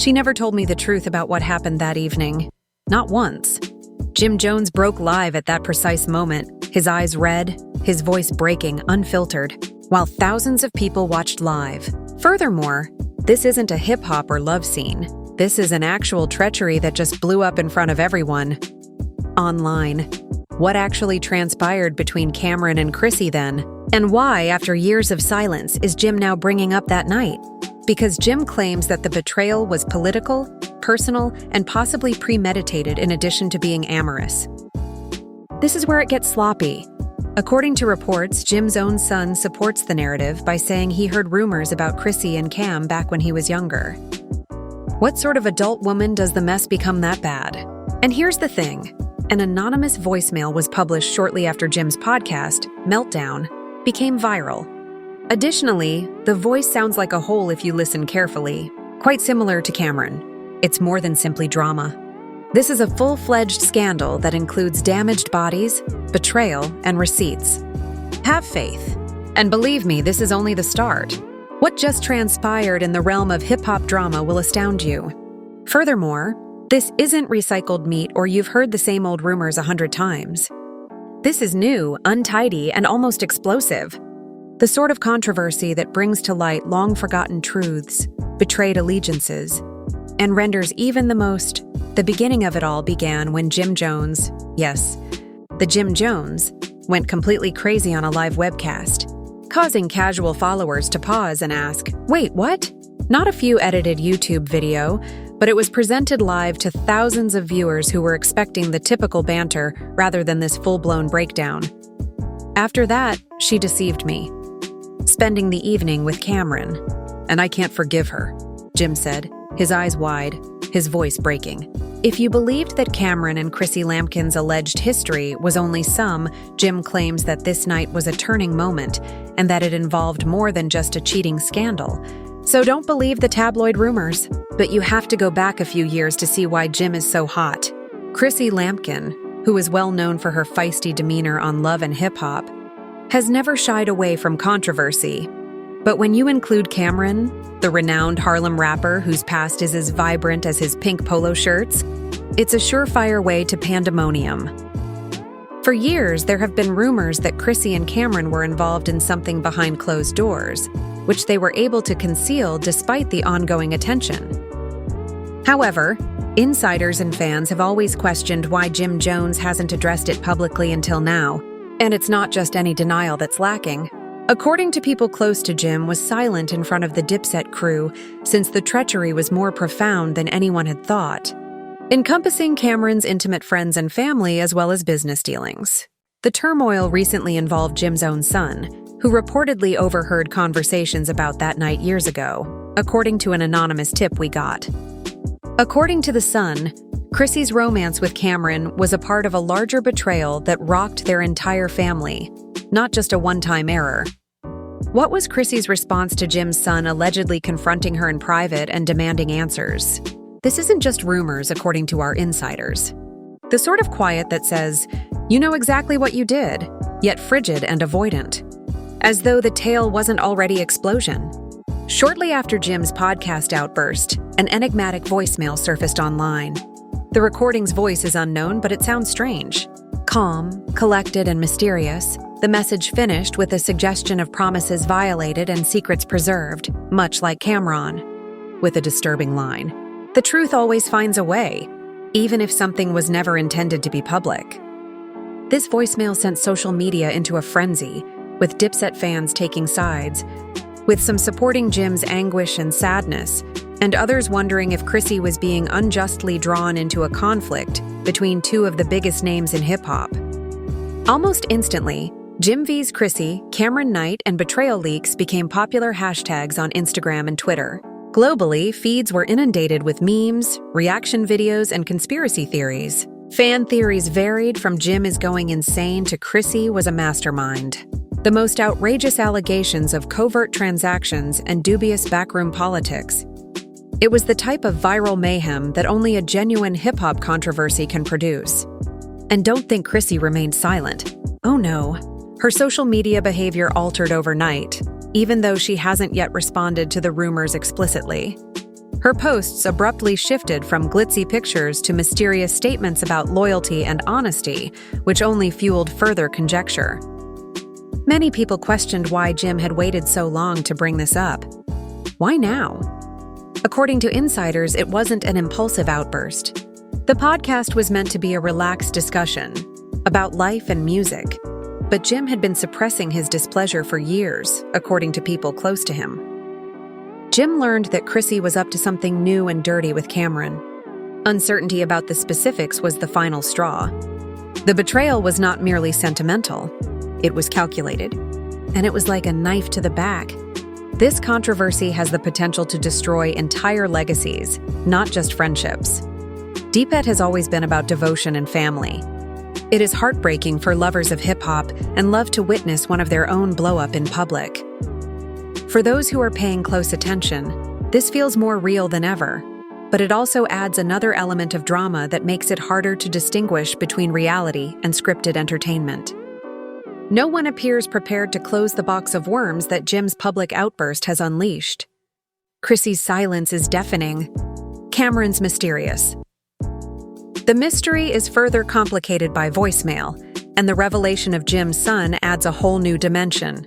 She never told me the truth about what happened that evening. Not once. Jim Jones broke live at that precise moment, his eyes red, his voice breaking, unfiltered, while thousands of people watched live. Furthermore, this isn't a hip-hop or love scene. This is an actual treachery that just blew up in front of everyone. Online. What actually transpired between Cameron and Chrissy then? And why, after years of silence, is Jim now bringing up that night? Because Jim claims that the betrayal was political, personal, and possibly premeditated in addition to being amorous. This is where it gets sloppy. According to reports, Jim's own son supports the narrative by saying he heard rumors about Chrissy and Cam back when he was younger. What sort of adult woman does the mess become that bad? And here's the thing. An anonymous voicemail was published shortly after Jim's podcast, Meltdown, became viral. Additionally, the voice sounds like a whole if you listen carefully, quite similar to Cameron. It's more than simply drama. This is a full-fledged scandal that includes damaged bodies, betrayal, and receipts. Have faith. And believe me, this is only the start. What just transpired in the realm of hip-hop drama will astound you. Furthermore, this isn't recycled meat or you've heard the same old rumors 100 times. This is new, untidy, and almost explosive. The sort of controversy that brings to light long-forgotten truths, betrayed allegiances, and renders even the beginning of it all began when Jim Jones, yes, the Jim Jones, went completely crazy on a live webcast, causing casual followers to pause and ask, wait, what? Not a few edited YouTube video, but it was presented live to thousands of viewers who were expecting the typical banter rather than this full-blown breakdown. After that, she deceived me, spending the evening with Cameron. And I can't forgive her, Jim said, his eyes wide, his voice breaking. If you believed that Cameron and Chrissy Lampkin's alleged history was only some, Jim claims that this night was a turning moment and that it involved more than just a cheating scandal. So don't believe the tabloid rumors, but you have to go back a few years to see why Jim is so hot. Chrissy Lampkin, who is well known for her feisty demeanor on Love and Hip Hop, has never shied away from controversy. But when you include Cameron, the renowned Harlem rapper whose past is as vibrant as his pink polo shirts, it's a surefire way to pandemonium. For years, there have been rumors that Chrissy and Cameron were involved in something behind closed doors, which they were able to conceal despite the ongoing attention. However, insiders and fans have always questioned why Jim Jones hasn't addressed it publicly until now, and it's not just any denial that's lacking. According to people close to Jim, was silent in front of the Dipset crew since the treachery was more profound than anyone had thought, encompassing Cameron's intimate friends and family as well as business dealings. The turmoil recently involved Jim's own son, who reportedly overheard conversations about that night years ago, according to an anonymous tip we got. According to the Sun, Chrissy's romance with Cameron was a part of a larger betrayal that rocked their entire family, not just a one-time error. What was Chrissy's response to Jim's son allegedly confronting her in private and demanding answers? This isn't just rumors, according to our insiders. The sort of quiet that says, you know exactly what you did, yet frigid and avoidant. As though the tale wasn't already explosion. Shortly after Jim's podcast outburst, an enigmatic voicemail surfaced online. The recording's voice is unknown, but it sounds strange. Calm, collected, and mysterious, the message finished with a suggestion of promises violated and secrets preserved, much like Cameron, with a disturbing line. The truth always finds a way, even if something was never intended to be public. This voicemail sent social media into a frenzy, with Dipset fans taking sides, with some supporting Jim's anguish and sadness, and others wondering if Chrissy was being unjustly drawn into a conflict between two of the biggest names in hip-hop. Almost instantly, Jim vs. Chrissy, Cameron Knight, and betrayal leaks became popular hashtags on Instagram and Twitter. Globally, feeds were inundated with memes, reaction videos, and conspiracy theories. Fan theories varied from Jim is going insane to Chrissy was a mastermind. The most outrageous allegations of covert transactions and dubious backroom politics. It was the type of viral mayhem that only a genuine hip-hop controversy can produce. And don't think Chrissy remained silent. Oh no. Her social media behavior altered overnight, even though she hasn't yet responded to the rumors explicitly. Her posts abruptly shifted from glitzy pictures to mysterious statements about loyalty and honesty, which only fueled further conjecture. Many people questioned why Jim had waited so long to bring this up. Why now? According to insiders, it wasn't an impulsive outburst. The podcast was meant to be a relaxed discussion about life and music, but Jim had been suppressing his displeasure for years, according to people close to him. Jim learned that Chrissy was up to something new and dirty with Cameron. Uncertainty about the specifics was the final straw. The betrayal was not merely sentimental. It was calculated, and it was like a knife to the back. This controversy has the potential to destroy entire legacies, not just friendships. Deepet has always been about devotion and family. It is heartbreaking for lovers of hip-hop and love to witness one of their own blow up in public. For those who are paying close attention, this feels more real than ever, but it also adds another element of drama that makes it harder to distinguish between reality and scripted entertainment. No one appears prepared to close the box of worms that Jim's public outburst has unleashed. Chrissy's silence is deafening. Cameron's mysterious. The mystery is further complicated by voicemail, and the revelation of Jim's son adds a whole new dimension.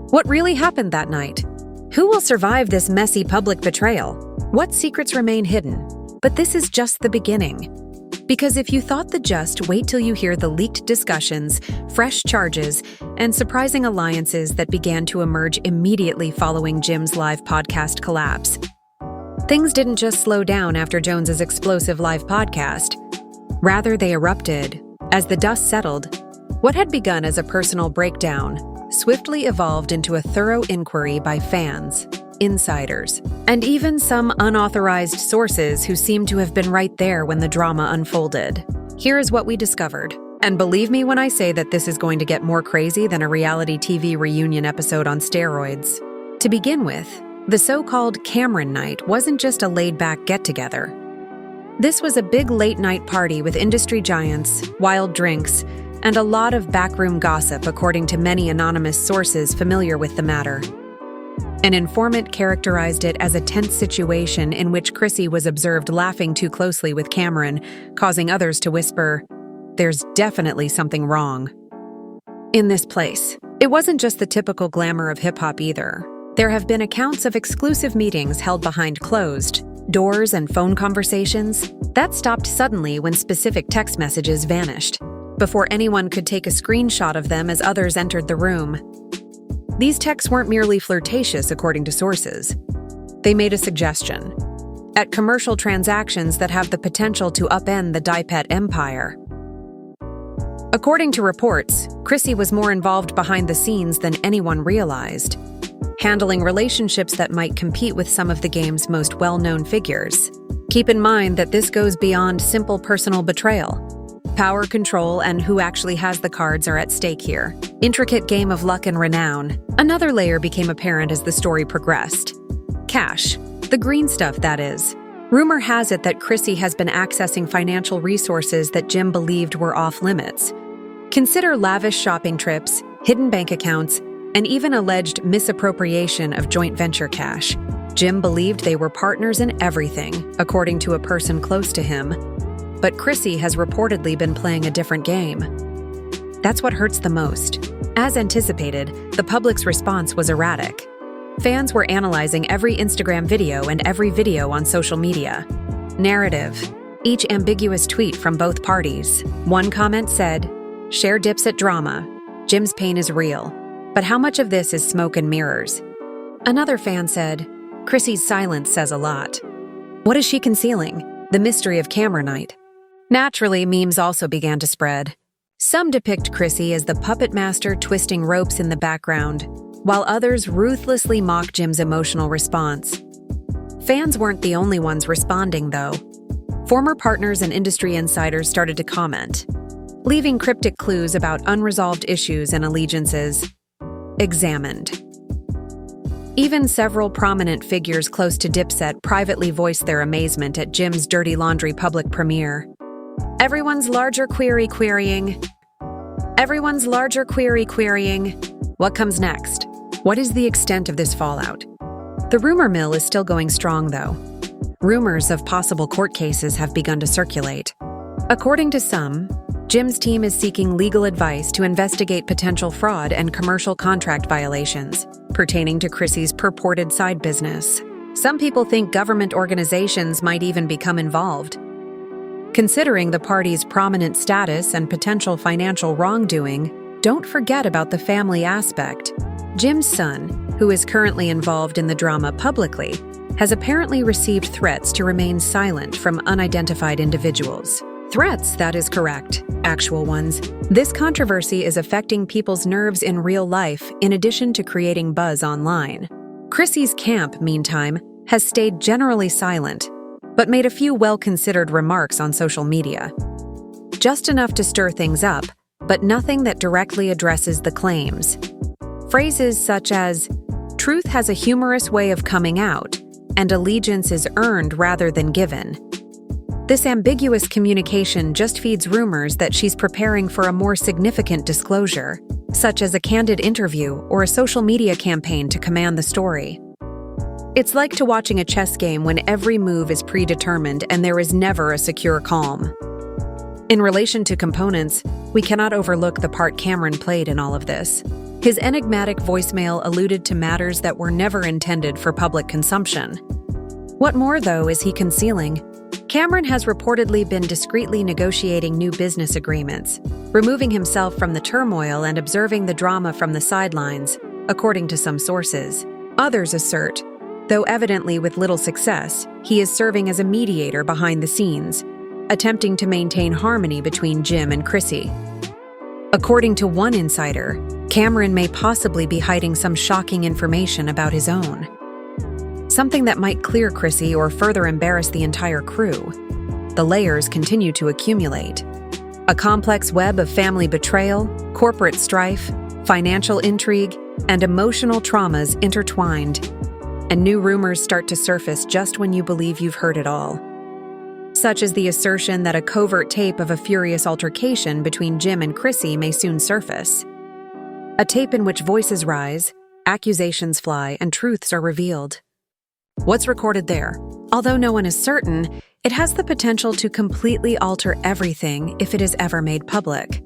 What really happened that night? Who will survive this messy public betrayal? What secrets remain hidden? But this is just the beginning. Because if you thought the just, wait till you hear the leaked discussions, fresh charges, and surprising alliances that began to emerge immediately following Jim's live podcast collapse. Things didn't just slow down after Jones's explosive live podcast. Rather, they erupted. As the dust settled, what had begun as a personal breakdown swiftly evolved into a thorough inquiry by fans, insiders, and even some unauthorized sources who seemed to have been right there when the drama unfolded. Here is what we discovered. And believe me when I say that this is going to get more crazy than a reality TV reunion episode on steroids. To begin with, the so-called Cameron night wasn't just a laid-back get-together. This was a big late-night party with industry giants, wild drinks, and a lot of backroom gossip, according to many anonymous sources familiar with the matter. An informant characterized it as a tense situation in which Chrissy was observed laughing too closely with Cameron, causing others to whisper, "There's definitely something wrong." In this place, it wasn't just the typical glamour of hip-hop either. There have been accounts of exclusive meetings held behind closed doors and phone conversations that stopped suddenly when specific text messages vanished, before anyone could take a screenshot of them as others entered the room. These texts weren't merely flirtatious, according to sources. They made a suggestion at commercial transactions that have the potential to upend the Deipet empire. According to reports, Chrissy was more involved behind the scenes than anyone realized, handling relationships that might compete with some of the game's most well-known figures. Keep in mind that this goes beyond simple personal betrayal. Power, control, and who actually has the cards are at stake here. Intricate game of luck and renown. Another layer became apparent as the story progressed. Cash. The green stuff, that is. Rumor has it that Chrissy has been accessing financial resources that Jim believed were off-limits. Consider lavish shopping trips, hidden bank accounts, and even alleged misappropriation of joint venture cash. Jim believed they were partners in everything, according to a person close to him. But Chrissy has reportedly been playing a different game. That's what hurts the most. As anticipated, the public's response was erratic. Fans were analyzing every Instagram video and every video on social media. Narrative. Each ambiguous tweet from both parties. One comment said, "Share dips at drama. Jim's pain is real. But how much of this is smoke and mirrors?" Another fan said, "Chrissy's silence says a lot. What is she concealing? The mystery of Cameron night." Naturally, memes also began to spread. Some depict Chrissy as the puppet master twisting ropes in the background, while others ruthlessly mock Jim's emotional response. Fans weren't the only ones responding, though. Former partners and industry insiders started to comment, leaving cryptic clues about unresolved issues and allegiances. Examined. Even several prominent figures close to Dipset privately voiced their amazement at Jim's Dirty Laundry public premiere. Everyone's larger query querying. Everyone's larger query querying. What comes next? What is the extent of this fallout? The rumor mill is still going strong, though. rumors of possible court cases have begun to circulate. According to some, Jim's team is seeking legal advice to investigate potential fraud and commercial contract violations pertaining to Chrissy's purported side business. Some people think government organizations might even become involved. Considering the party's prominent status and potential financial wrongdoing, don't forget about the family aspect. Jim's son, who is currently involved in the drama publicly, has apparently received threats to remain silent from unidentified individuals. Threats, that is correct, actual ones. This controversy is affecting people's nerves in real life in addition to creating buzz online. Chrissy's camp, meantime, has stayed generally silent, but made a few well-considered remarks on social media. Just enough to stir things up, but nothing that directly addresses the claims. Phrases such as, "Truth has a humorous way of coming out," and "allegiance is earned rather than given." This ambiguous communication just feeds rumors that she's preparing for a more significant disclosure, such as a candid interview or a social media campaign to command the story. It's like to watching a chess game when every move is predetermined and there is never a secure calm. In relation to components, we cannot overlook the part Cameron played in all of this. His enigmatic voicemail alluded to matters that were never intended for public consumption. What more, though, is he concealing? Cameron has reportedly been discreetly negotiating new business agreements, removing himself from the turmoil and observing the drama from the sidelines, according to some sources. Others assert, though evidently with little success, he is serving as a mediator behind the scenes, attempting to maintain harmony between Jim and Chrissy. According to one insider, Cameron may possibly be hiding some shocking information about his own. Something that might clear Chrissy or further embarrass the entire crew. The layers continue to accumulate. A complex web of family betrayal, corporate strife, financial intrigue, and emotional traumas intertwined. And new rumors start to surface just when you believe you've heard it all. Such as the assertion that a covert tape of a furious altercation between Jim and Chrissy may soon surface. A tape in which voices rise, accusations fly, and truths are revealed. What's recorded there? Although no one is certain, it has the potential to completely alter everything if it is ever made public.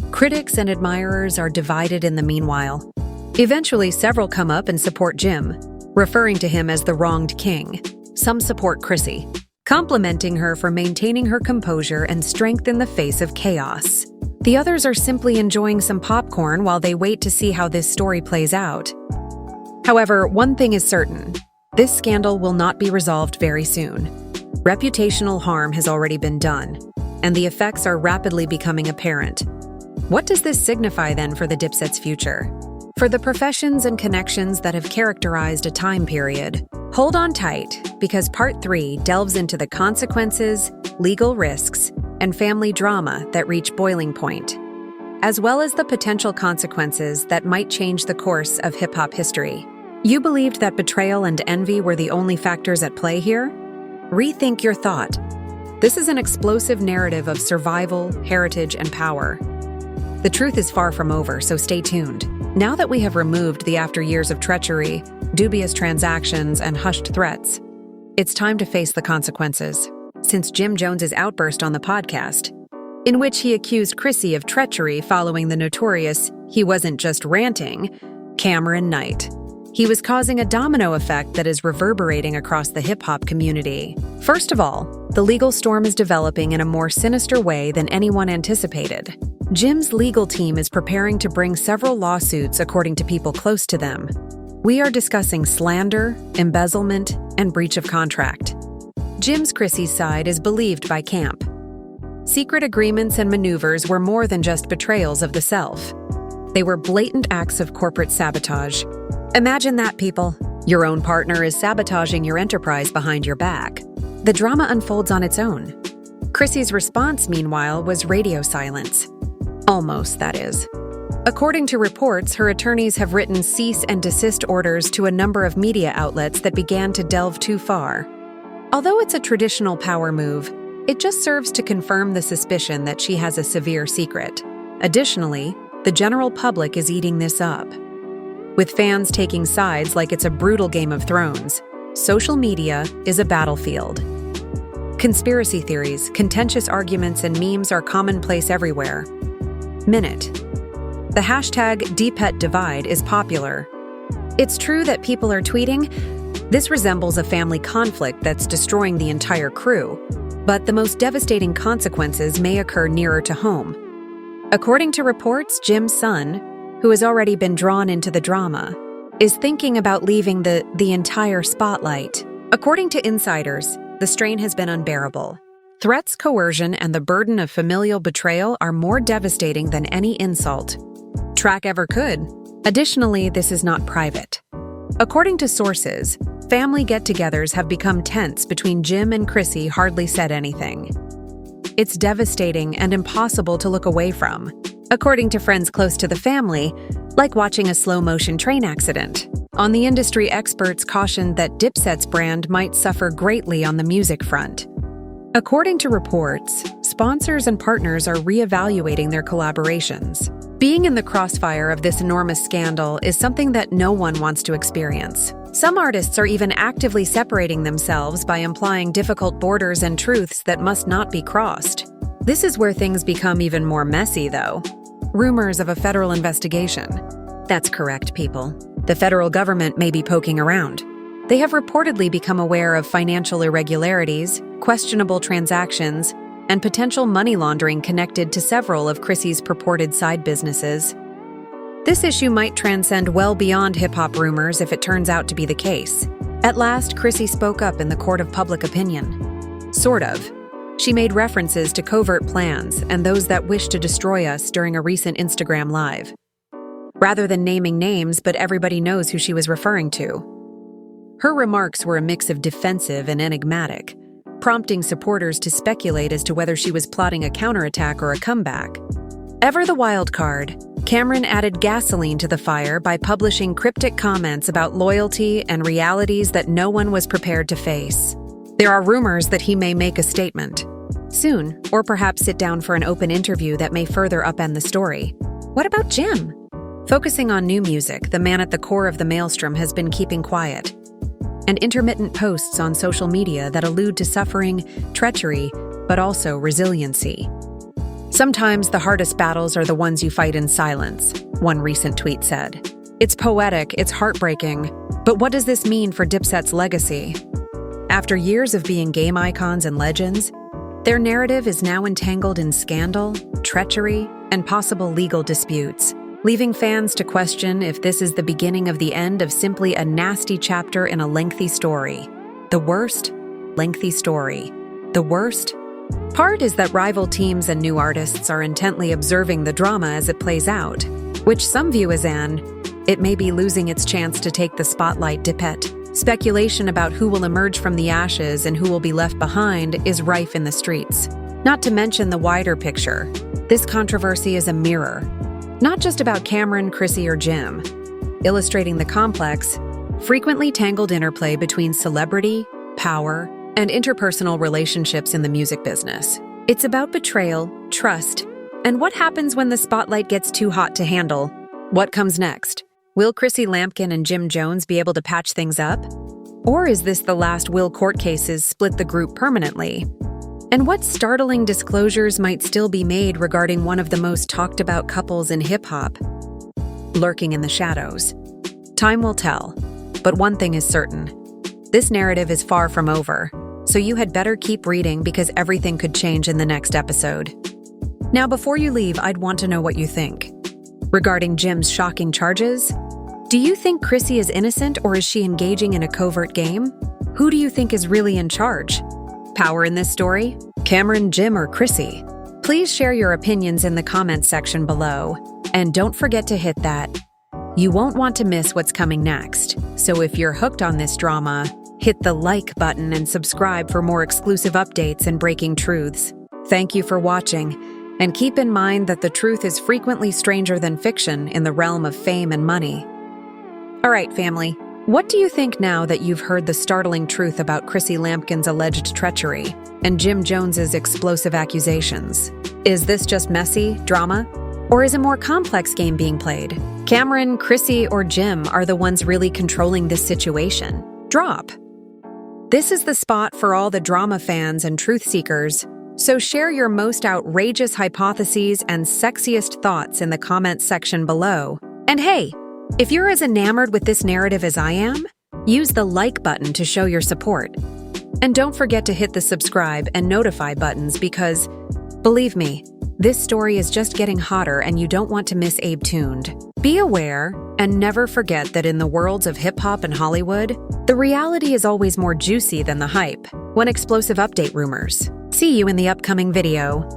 Critics and admirers are divided in the meanwhile. Eventually, several come up and support Jim, referring to him as the wronged king. Some support Chrissy, complimenting her for maintaining her composure and strength in the face of chaos. The others are simply enjoying some popcorn while they wait to see how this story plays out. However, one thing is certain. This scandal will not be resolved very soon. Reputational harm has already been done, and the effects are rapidly becoming apparent. What does this signify then for the Dipset's future? For the professions and connections that have characterized a time period, hold on tight, because Part 3 delves into the consequences, legal risks, and family drama that reach boiling point, as well as the potential consequences that might change the course of hip-hop history. You believed that betrayal and envy were the only factors at play here? Rethink your thought. This is an explosive narrative of survival, heritage, and power. The truth is far from over, so stay tuned. Now that we have removed the after years of treachery, dubious transactions, and hushed threats, it's time to face the consequences. Since Jim Jones's outburst on the podcast, in which he accused Chrissy of treachery following the notorious "he wasn't just ranting" Cameron night. He was causing a domino effect that is reverberating across the hip-hop community. First of all, the legal storm is developing in a more sinister way than anyone anticipated. Jim's legal team is preparing to bring several lawsuits according to people close to them. We are discussing slander, embezzlement, and breach of contract. Jim's Chrissy's side is believed by camp. Secret agreements and maneuvers were more than just betrayals of the self. They were blatant acts of corporate sabotage. Imagine that, people. Your own partner is sabotaging your enterprise behind your back. The drama unfolds on its own. Chrissy's response, meanwhile, was radio silence. Almost, that is. According to reports, her attorneys have written cease and desist orders to a number of media outlets that began to delve too far. Although it's a traditional power move, it just serves to confirm the suspicion that she has a severe secret. Additionally, the general public is eating this up, with fans taking sides like it's a brutal Game of Thrones. social media is a battlefield. Conspiracy theories, contentious arguments, and memes are commonplace everywhere. Minute. The hashtag #DPetDivide is popular. It's true that people are tweeting, "This resembles a family conflict that's destroying the entire crew," but the most devastating consequences may occur nearer to home. According to reports, Jim's son, who has already been drawn into the drama, is thinking about leaving the entire spotlight. According to insiders, the strain has been unbearable. Threats, coercion, and the burden of familial betrayal are more devastating than any insult track ever could. Additionally, this is not private. According to sources, family get-togethers have become tense between Jim and Chrissy hardly said anything. It's devastating and impossible to look away from, according to friends close to the family, like watching a slow-motion train accident. On the industry, experts cautioned that Dipset's brand might suffer greatly on the music front. According to reports, sponsors and partners are reevaluating their collaborations. Being in the crossfire of this enormous scandal is something that no one wants to experience. Some artists are even actively separating themselves by implying difficult borders and truths that must not be crossed. This is where things become even more messy, though. Rumors of a federal investigation. That's correct, people. The federal government may be poking around. They have reportedly become aware of financial irregularities, questionable transactions, and potential money laundering connected to several of Chrissy's purported side businesses. This issue might transcend well beyond hip-hop rumors if it turns out to be the case. At last, Chrissy spoke up in the court of public opinion. Sort of. She made references to covert plans and those that wish to destroy us during a recent Instagram Live. Rather than naming names, but everybody knows who she was referring to. Her remarks were a mix of defensive and enigmatic, prompting supporters to speculate as to whether she was plotting a counterattack or a comeback. Ever the wild card, Cameron added gasoline to the fire by publishing cryptic comments about loyalty and realities that no one was prepared to face. There are rumors that he may make a statement soon, or perhaps sit down for an open interview that may further upend the story. What about Jim? Focusing on new music, the man at the core of the maelstrom has been keeping quiet. And intermittent posts on social media that allude to suffering, treachery, but also resiliency. Sometimes the hardest battles are the ones you fight in silence, one recent tweet said. It's poetic, it's heartbreaking, but what does this mean for Dipset's legacy? After years of being game icons and legends, their narrative is now entangled in scandal, treachery, and possible legal disputes, leaving fans to question if this is the beginning of the end of simply a nasty chapter in a lengthy story. The worst, lengthy story. The worst part is that rival teams and new artists are intently observing the drama as it plays out, which some view as it may be losing its chance to take the spotlight. Dipet. Speculation about who will emerge from the ashes and who will be left behind is rife in the streets. Not to mention the wider picture. This controversy is a mirror, not just about Cameron, Chrissy, or Jim, illustrating the complex, frequently tangled interplay between celebrity, power, and interpersonal relationships in the music business. It's about betrayal, trust, and what happens when the spotlight gets too hot to handle. What comes next? Will Chrissy Lampkin and Jim Jones be able to patch things up? Or is this the last will court cases split the group permanently? And what startling disclosures might still be made regarding one of the most talked about couples in hip-hop, lurking in the shadows? Time will tell, but one thing is certain. This narrative is far from over, so you had better keep reading because everything could change in the next episode. Now, before you leave, I'd want to know what you think. Regarding Jim's shocking charges, do you think Chrissy is innocent or is she engaging in a covert game? Who do you think is really in charge? Power in this story? Cameron, Jim, or Chrissy? Please share your opinions in the comments section below. And don't forget to hit that. You won't want to miss what's coming next. So if you're hooked on this drama, hit the like button and subscribe for more exclusive updates and breaking truths. Thank you for watching. And keep in mind that the truth is frequently stranger than fiction in the realm of fame and money. All right, family. What do you think now that you've heard the startling truth about Chrissy Lampkin's alleged treachery and Jim Jones's explosive accusations? Is this just messy drama? Or is a more complex game being played? Cameron, Chrissy, or Jim are the ones really controlling this situation? Drop This is the spot for all the drama fans and truth seekers, so share your most outrageous hypotheses and sexiest thoughts in the comments section below. And hey, if you're as enamored with this narrative as I am, use the like button to show your support. And don't forget to hit the subscribe and notify buttons because, believe me, this story is just getting hotter and you don't want to miss Abe Tuned. Be aware and never forget that in the worlds of hip-hop and Hollywood, the reality is always more juicy than the hype. One explosive update rumors. See you in the upcoming video.